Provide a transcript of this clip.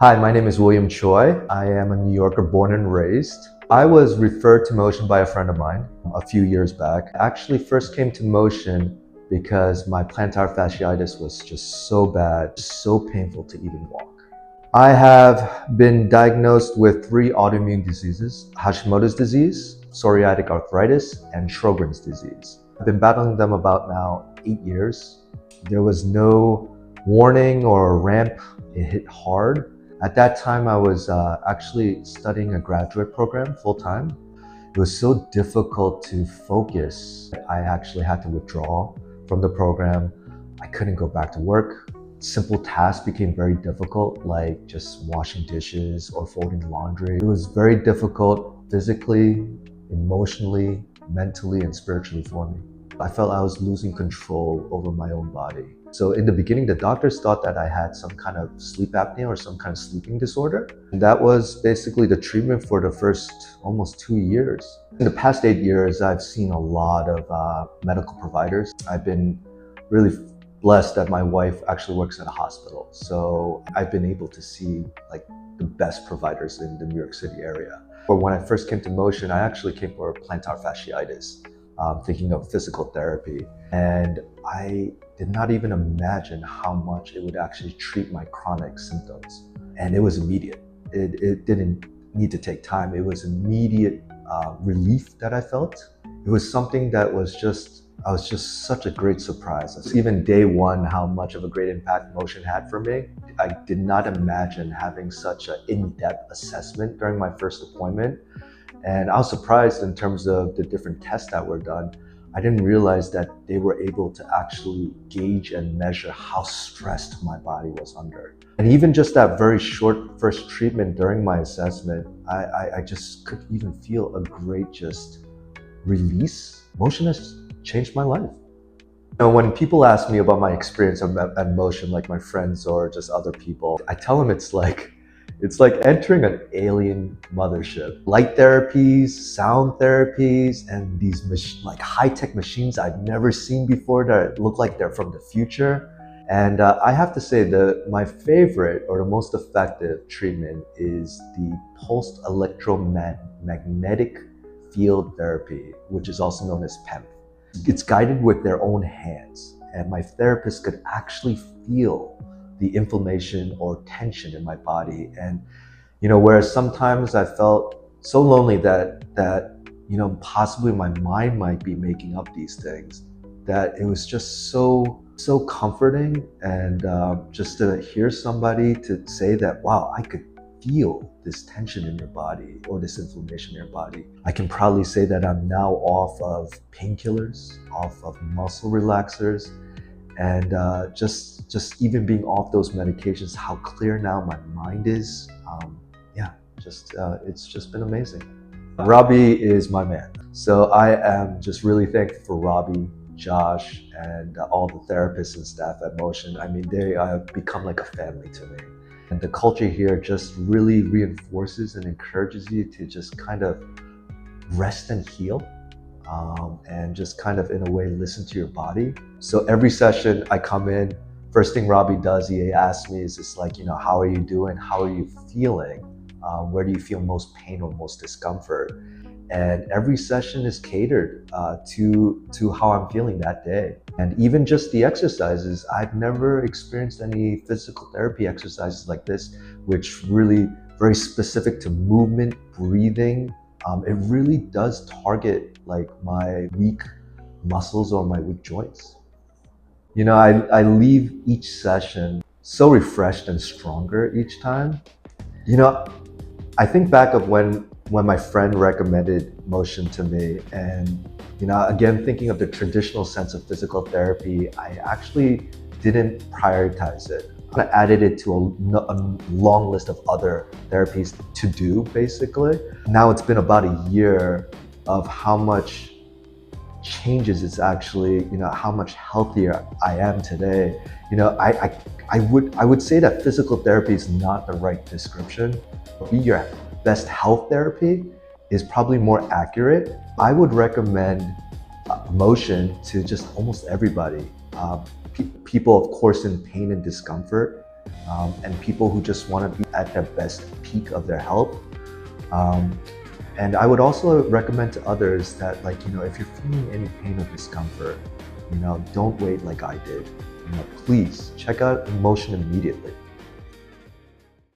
Hi, my name is William Choi. I am a New Yorker born and raised. I was referred to Motion by a friend of mine a few years back. I actually first came to Motion because my plantar fasciitis was just so bad, so painful to even walk. I have been diagnosed with 3 autoimmune diseases: Hashimoto's disease, psoriatic arthritis, and Sjögren's disease. I've been battling them about now 8 years. There was no warning or ramp. It hit hard. At that time, I was actually studying a graduate program full-time. It was so difficult to focus. I actually had to withdraw from the program. I couldn't go back to work. Simple tasks became very difficult, like just washing dishes or folding laundry. It was very difficult physically, emotionally, mentally, and spiritually for me. I felt I was losing control over my own body. So in the beginning, the doctors thought that I had some kind of sleep apnea or some kind of sleeping disorder. And that was basically the treatment for the first almost 2 years. In the past 8 years, I've seen a lot of medical providers. I've been really blessed that my wife actually works at a hospital. So I've been able to see like the best providers in the New York City area. Or when I first came to Motion, I actually came for plantar fasciitis, thinking of physical therapy. And I did not even imagine how much it would actually treat my chronic symptoms. And it was immediate. It didn't need to take time. It was immediate relief that I felt. It was something that was I was just such a great surprise. Even day one, how much of a great impact Motion had for me. I did not imagine having such an in-depth assessment during my first appointment. And I was surprised in terms of the different tests that were done. I didn't realize that they were able to actually gauge and measure how stressed my body was under. And even just that very short first treatment during my assessment, I just could even feel a great just release. Motion has changed my life. You know, when people ask me about my experience at Motion, like my friends or just other people, I tell them it's like entering an alien mothership. Light therapies, sound therapies, and these like high-tech machines I've never seen before that look like they're from the future. And I have to say that my favorite or the most effective treatment is the pulsed electromagnetic field therapy, which is also known as PEMF. It's guided with their own hands, and my therapist could actually feel the inflammation or tension in my body. And whereas sometimes I felt so lonely that possibly my mind might be making up these things, that it was just so comforting. And just to hear somebody to say that, wow, I could feel this tension in your body or this inflammation in your body. I can proudly say that I'm now off of painkillers, off of muscle relaxers, and just even being off those medications, how clear now my mind is. It's just been amazing. Robby is my man. So I am just really thankful for Robby, Josh, and all the therapists and staff at Motion. I mean, they have become like a family to me. And the culture here just really reinforces and encourages you to just kind of rest and heal. And just kind of in a way listen to your body. So every session I come in, first thing Robby does, he asks me is just like, how are you doing? How are you feeling? Where do you feel most pain or most discomfort? And every session is catered to how I'm feeling that day. And even just the exercises, I've never experienced any physical therapy exercises like this, which really very specific to movement, breathing. It really does target like my weak muscles or my weak joints. I leave each session so refreshed and stronger each time. I think back of when my friend recommended Motion to me, and again, thinking of the traditional sense of physical therapy, I actually didn't prioritize it. I added it to a long list of other therapies to do, basically. Now it's been about a year of how much changes it's actually, how much healthier I am today. I would say that physical therapy is not the right description. Be your best health therapy is probably more accurate. I would recommend Motion to just almost everybody. People, of course, in pain and discomfort. and people who just want to be at their best peak of their health. And I would also recommend to others that, like, if you're feeling any pain or discomfort, don't wait like I did. Please check out MOCEAN immediately.